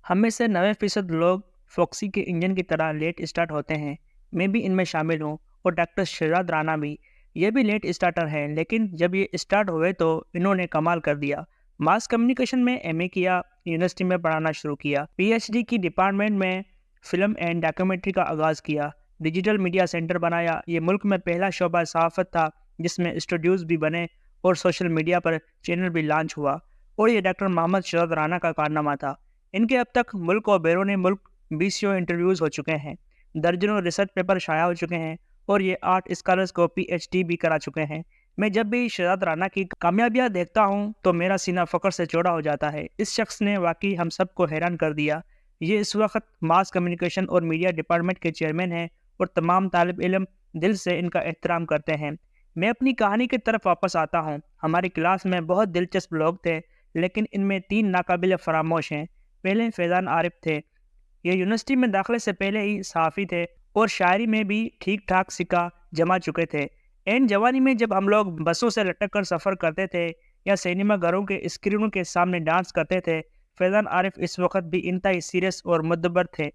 हम में से 90% लोग फॉक्सी के इंजन की तरह लेट स्टार्ट होते हैं। मैं भी इनमें शामिल हूँ और डॉक्टर शहजाद राणा भी। ये भी लेट स्टार्टर हैं, लेकिन जब ये स्टार्ट हुए तो इन्होंने कमाल कर दिया। मास कम्युनिकेशन में एमए किया, यूनिवर्सिटी में पढ़ाना शुरू किया, पीएचडी की डिपार्टमेंट में फिल्म एंड डॉक्यूमेंट्री का आगाज़ किया, डिजिटल मीडिया सेंटर बनाया। ये मुल्क में पहला शोबा सहाफ़त था जिसमें स्टूडियोज़ भी बने और सोशल मीडिया पर चैनल भी लॉन्च हुआ। और ये डॉक्टर मोहम्मद शहजाद राणा का कारनामा था। इनके अब तक मुल्क और बैरून मुल्क 20 इंटरव्यूज़ हो चुके हैं, दर्जनों रिसर्च पेपर शाया हो चुके हैं और ये 8 स्कॉलर्स को पीएचडी भी करा चुके हैं। मैं जब भी शहजाद राणा की कामयाबियां देखता हूं तो मेरा सीना फ़ख्र से चौड़ा हो जाता है। इस शख्स ने वाकई हम सबको हैरान कर दिया। ये इस वक्त मास कम्युनिकेशन और मीडिया डिपार्टमेंट के चेयरमैन हैं और तमाम तालिब इल्म दिल से इनका एहतराम करते हैं। मैं अपनी कहानी की तरफ वापस आता हूँ। हमारी क्लास में बहुत दिलचस्प लोग थे, लेकिन इनमें 3 नाकाबिल फरामोश हैं। पहले फैज़ान आरिफ थे। ये यूनिवर्सिटी में दाखिले से पहले ही सहाफ़ी थे और शायरी में भी ठीक ठाक सिक्का जमा चुके थे। एन जवानी में जब हम लोग बसों से लटक कर सफ़र करते थे या सिनेमा घरों के स्क्रीनों के सामने डांस करते थे, फैज़ान आरिफ इस वक्त भी इंतहाई सीरियस और मुद्दबर थे।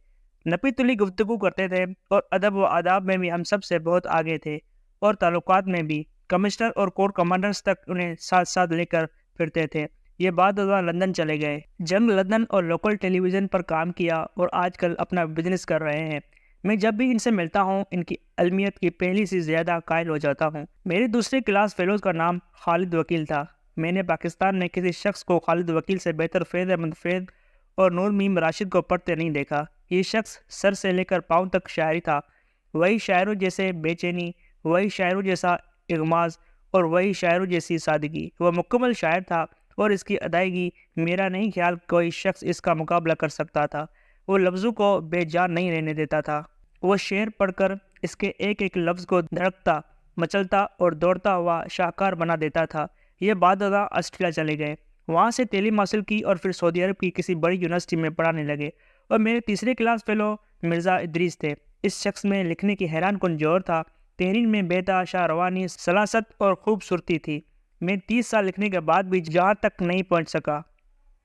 नपी तुली गुफ्तगू करते थे और अदब व आदाब में भी हम सब से बहुत आगे थे और ताल्लुकात में भी। कमिश्नर और कोर कमांडर्स तक उन्हें साथ साथ लेकर फिरते थे। ये बाद लंदन चले गए, जंग लंदन और लोकल टेलीविज़न पर काम किया और आजकल अपना बिजनेस कर रहे हैं। मैं जब भी इनसे मिलता हूँ इनकी अलमियत की पहली से ज़्यादा कायल हो जाता हूँ। मेरे दूसरे क्लास फेलोज़ का नाम खालिद वकील था। मैंने पाकिस्तान में किसी शख्स को खालिद वकील से बेहतर फैज़ अहमद फैज़ और नूर मीम राशिद को पढ़ते नहीं देखा। ये शख्स सर से लेकर पाँव तक शायरी था। वही शायरों जैसे बेचैनी, वही शायरों जैसा इग़माज़ और वही शायरों जैसी सादगी। वह मुकम्मल शायर था और इसकी अदायगी मेरा नहीं ख्याल कोई शख्स इसका मुकाबला कर सकता था। वो लफ्ज़ों को बेजान नहीं रहने देता था। वो शेर पढ़कर इसके एक एक लफ्ज़ को धड़कता, मचलता और दौड़ता हुआ शाहकार बना देता था। ये बाद ऑस्ट्रेलिया चले गए, वहाँ से तालीम हासिल की और फिर सऊदी अरब की किसी बड़ी यूनिवर्सिटी में पढ़ाने लगे। और मेरे तीसरे क्लास फेलो मिर्ज़ा इदरीस थे। इस शख्स में लिखने की हैरान कुन जोर था। तहरीर में बेतहाशा रवानी, सलासत और खूबसूरती थी। मैं 30 साल लिखने के बाद भी जहाँ तक नहीं पहुँच सका।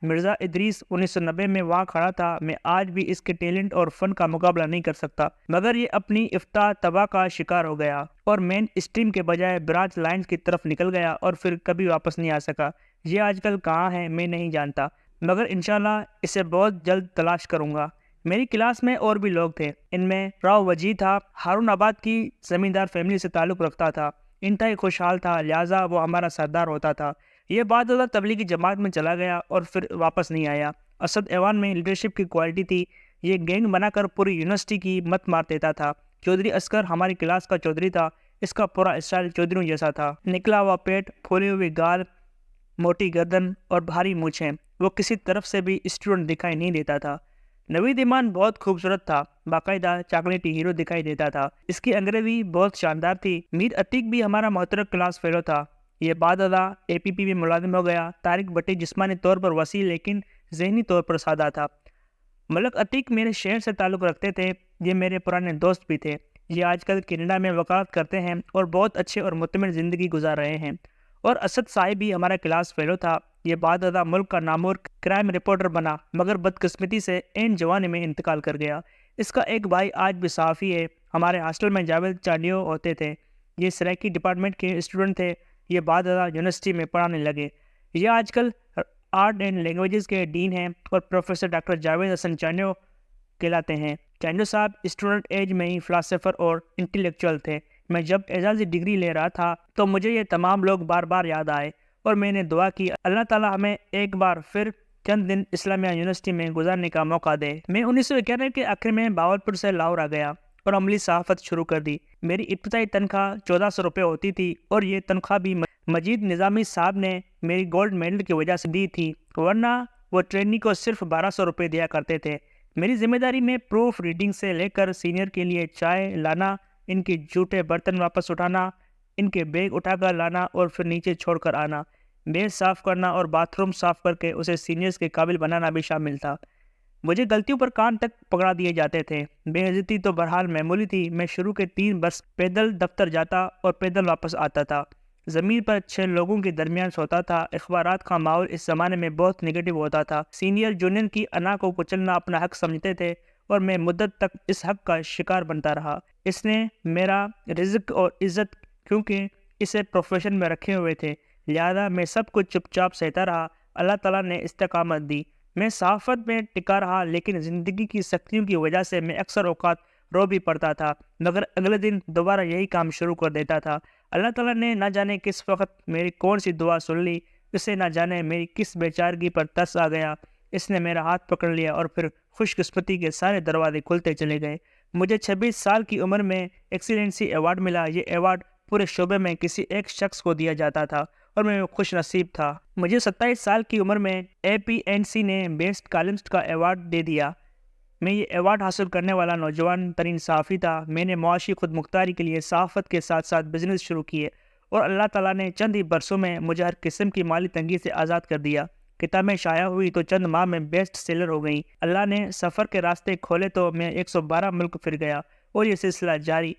मिर्ज़ा इदरीस 1990 में वहाँ खड़ा था। मैं आज भी इसके टैलेंट और फ़न का मुकाबला नहीं कर सकता, मगर ये अपनी इफ्ता तबाह का शिकार हो गया और मेन स्ट्रीम के बजाय ब्रांच लाइन्स की तरफ निकल गया और फिर कभी वापस नहीं आ सका। ये आजकल कहाँ है मैं नहीं जानता, मगर इंशाल्लाह इसे बहुत जल्द तलाश करूँगा। मेरी क्लास में और भी लोग थे। इनमें राव वजी था। हारून आबाद की ज़मींदार फैमिली से ताल्लुक़ रखता था। इंतहाई खुशहाल था, लिहाजा वो हमारा सरदार होता था। ये बाद तबलीगी जमात में चला गया और फिर वापस नहीं आया। असद ऐवान में लीडरशिप की क्वालिटी थी। ये गैंग बनाकर पूरी यूनिवर्सिटी की मत मार देता था। चौधरी असगर हमारी क्लास का चौधरी था। इसका पूरा स्टाइल चौधरी जैसा था। निकला हुआ पेट, फूली हुई गाल, मोटी गर्दन और भारी मूछें। वो किसी तरफ से भी स्टूडेंट दिखाई नहीं देता था। नवीद ईमान बहुत खूबसूरत था, बाकायदा चॉकलेटी हीरो दिखाई देता था। इसकी अंग्रेजी बहुत शानदार थी। मीर अतीक भी हमारा मोहतरम क्लास फेलो था। ये बाद एपीपी में मुलाजिम हो गया। तारिक भट्टी जिस्मानी तौर पर वसी लेकिन जहनी तौर पर सादा था। मलक अतीक मेरे शहर से ताल्लुक़ रखते थे। ये मेरे पुराने दोस्त भी थे। ये आजकल कनाडा में वकालत करते हैं और बहुत अच्छे और मुतमिन ज़िंदगी गुजार रहे हैं। और असद साहिब भी हमारा क्लास फेलो था। ये बाद मुल्क का नामूर क्राइम रिपोर्टर बना, मगर बदकिस्मती से एन जवानी में इंतकाल कर गया। इसका एक भाई आज भी सहाफ़ी है। हमारे हॉस्टल में जावेद चांडियो होते थे। ये सराइकी डिपार्टमेंट के स्टूडेंट थे। ये बाद यूनिवर्सिटी में पढ़ाने लगे। ये आजकल आर्ट एंड लैंग्वेजेस के डीन हैं और प्रोफेसर डॉक्टर जावेद हसन चांडियो कहलाते हैं। चांडियो साहब स्टूडेंट एज में ही फ़िलासफ़र और इंटेलेक्चुअल थे। मैं जब एजाज़ी डिग्री ले रहा था तो मुझे ये तमाम लोग बार बार याद आए और मैंने दुआ की अल्लाह ताला हमें एक बार फिर चंद दिन इस्लामिया यूनिवर्सिटी में गुजारने का मौका दे। मैं 1991 के आखिर में बावलपुर से लाहौर आ गया और अमली सहाफ़त शुरू कर दी। मेरी इब्तदाई तनख्वाह 1400 रुपये होती थी और ये तनख्वाह भी मजीद निज़ामी साहब ने मेरी गोल्ड मेडल की वजह से दी थी, वरना वो ट्रेनी को सिर्फ 1200 रुपये दिया करते थे। मेरी जिम्मेदारी में प्रूफ रीडिंग से लेकर सीनियर के लिए चाय लाना, इनके जूठे बर्तन वापस उठाना, इनके बैग उठाकर लाना और फिर नीचे छोड़कर आना, मेज़ साफ़ करना और बाथरूम साफ़ करके उसे सीनियर्स के काबिल बनाना भी शामिल था। मुझे गलतियों पर कान तक पकड़ा दिए जाते थे। बेइज्जती तो बहरहाल मामूली थी। मैं शुरू के 3 बरस पैदल दफ्तर जाता और पैदल वापस आता था। زمین پر 6 لوگوں کے درمیان سوتا تھا۔ اخبارات کا ماحول اس زمانے میں بہت نگیٹو ہوتا تھا۔ سینئر جونیئر کی انا کو کچلنا اپنا حق سمجھتے تھے اور میں مدت تک اس حق کا شکار بنتا رہا۔ اس نے میرا رزق اور عزت کیونکہ اسے پروفیشن میں رکھے ہوئے تھے، لہذا میں سب کچھ چپ چاپ سہتا رہا۔ اللہ تعالیٰ نے استقامت دی، میں صحافت میں ٹکا رہا، لیکن زندگی کی سختیوں کی وجہ سے میں اکثر اوقات رو بھی پڑتا تھا، مگر اگلے دن دوبارہ یہی کام شروع کر دیتا تھا۔ اللہ تعالیٰ نے نہ جانے کس وقت میری کون سی دعا سن لی، اسے نہ جانے میری کس بیچارگی پر ترس آ گیا۔ اس نے میرا ہاتھ پکڑ لیا اور پھر خوش قسمتی کے سارے دروازے کھلتے چلے گئے۔ مجھے 26 سال کی عمر میں ایکسیلنسی ایوارڈ ملا۔ یہ ایوارڈ پورے شعبے میں کسی ایک شخص کو دیا جاتا تھا اور میں خوش نصیب تھا۔ مجھے 27 سال کی عمر میں APNC نے بیسٹ کالمسٹ کا ایوارڈ دے دیا۔ میں یہ ایوارڈ حاصل کرنے والا نوجوان ترین صحافی تھا۔ میں نے معاشی خود مختاری کے لیے صحافت کے ساتھ ساتھ بزنس شروع کیے اور اللہ تعالیٰ نے چند ہی برسوں میں مجھے ہر قسم کی مالی تنگی سے آزاد کر دیا۔ کتابیں شائع ہوئی تو چند ماہ میں بیسٹ سیلر ہو گئیں۔ اللہ نے سفر کے راستے کھولے تو میں 112 ملک پھر گیا اور یہ سلسلہ جاری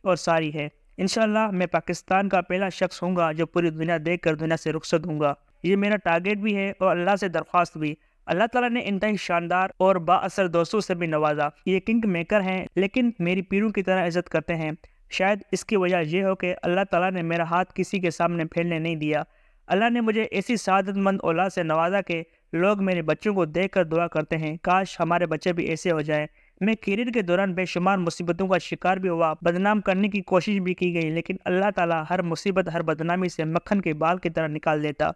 اور ساری ہے۔ انشاءاللہ میں پاکستان کا پہلا شخص ہوں گا جو پوری دنیا دیکھ کر دنیا سے رخصت ہوں گا۔ یہ میرا ٹارگیٹ بھی ہے اور اللہ سے درخواست بھی۔ اللہ تعالیٰ نے انتہائی شاندار اور با اثر دوستوں سے بھی نوازا۔ یہ کنگ میکر ہیں لیکن میری پیروں کی طرح عزت کرتے ہیں۔ شاید اس کی وجہ یہ ہو کہ اللہ تعالیٰ نے میرا ہاتھ کسی کے سامنے پھیلنے نہیں دیا۔ اللہ نے مجھے ایسی سعادت مند اولاد سے نوازا کہ لوگ میرے بچوں کو دیکھ کر دعا کرتے ہیں، کاش ہمارے بچے بھی ایسے ہو جائیں۔ میں کیریئر کے دوران بے شمار مصیبتوں کا شکار بھی ہوا، بدنام کرنے کی کوشش بھی کی گئی، لیکن اللہ تعالیٰ ہر مصیبت ہر بدنامی سے مکھن کے بال کی طرح نکال دیتا۔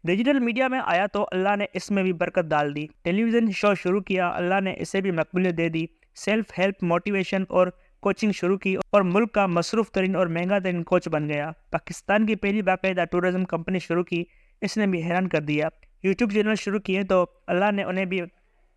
ڈیجیٹل میڈیا میں آیا تو اللہ نے اس میں بھی برکت ڈال دی۔ ٹیلی ویژن شو شروع کیا، اللہ نے اسے بھی مقبولیت دے دی۔ سیلف ہیلپ موٹیویشن اور کوچنگ شروع کی اور ملک کا مصروف ترین اور مہنگا ترین کوچ بن گیا۔ پاکستان کی پہلی باقاعدہ ٹورزم کمپنی شروع کی، اس نے بھی حیران کر دیا۔ یوٹیوب چینل شروع کیے تو اللہ نے انہیں بھی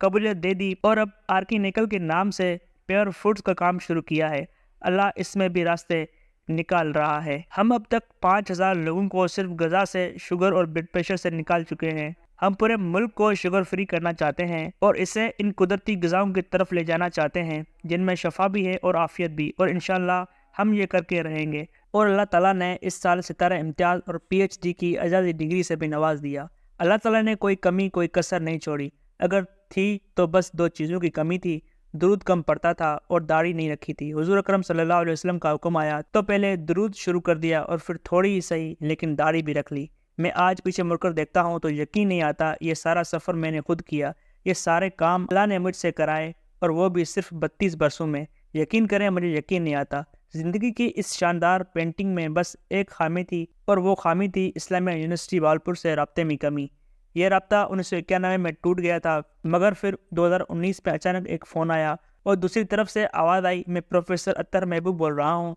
قبولیت دے دی اور اب آرکینیکل کے نام سے پیور فوڈز کا کام شروع کیا ہے۔ اللہ اس میں بھی راستے نکال رہا ہے۔ ہم اب تک 5000 لوگوں کو صرف غذا سے شوگر اور بلڈ پریشر سے نکال چکے ہیں۔ ہم پورے ملک کو شوگر فری کرنا چاہتے ہیں اور اسے ان قدرتی غذاؤں کی طرف لے جانا چاہتے ہیں جن میں شفا بھی ہے اور عافیت بھی، اور انشاءاللہ ہم یہ کر کے رہیں گے۔ اور اللہ تعالیٰ نے اس سال ستارہ امتیاز اور PhD کی اعزازی ڈگری سے بھی نواز دیا۔ اللہ تعالیٰ نے کوئی کمی کوئی کسر نہیں چھوڑی، اگر تھی تو بس 2 چیزوں کی کمی تھی، درود کم پڑتا تھا اور داڑھی نہیں رکھی تھی۔ حضور اکرم صلی اللہ علیہ وسلم کا حکم آیا تو پہلے درود شروع کر دیا اور پھر تھوڑی ہی صحیح لیکن داڑھی بھی رکھ لی۔ میں آج پیچھے مڑ کر دیکھتا ہوں تو یقین نہیں آتا یہ سارا سفر میں نے خود کیا، یہ سارے کام اللہ نے مجھ سے کرائے اور وہ بھی صرف 32 برسوں میں۔ یقین کریں مجھے یقین نہیں آتا۔ زندگی کی اس شاندار پینٹنگ میں بس ایک خامی تھی اور وہ خامی تھی اسلامیہ یونیورسٹی باولپور سے رابطے میں کمی۔ یہ رابطہ 1991 میں ٹوٹ گیا تھا، مگر پھر 2019 میں اچانک ایک فون آیا اور دوسری طرف سے آواز آئی، میں پروفیسر اطہر محبوب بول رہا ہوں،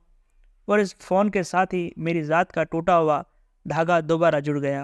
اور اس فون کے ساتھ ہی میری ذات کا ٹوٹا ہوا دھاگا دوبارہ جڑ گیا۔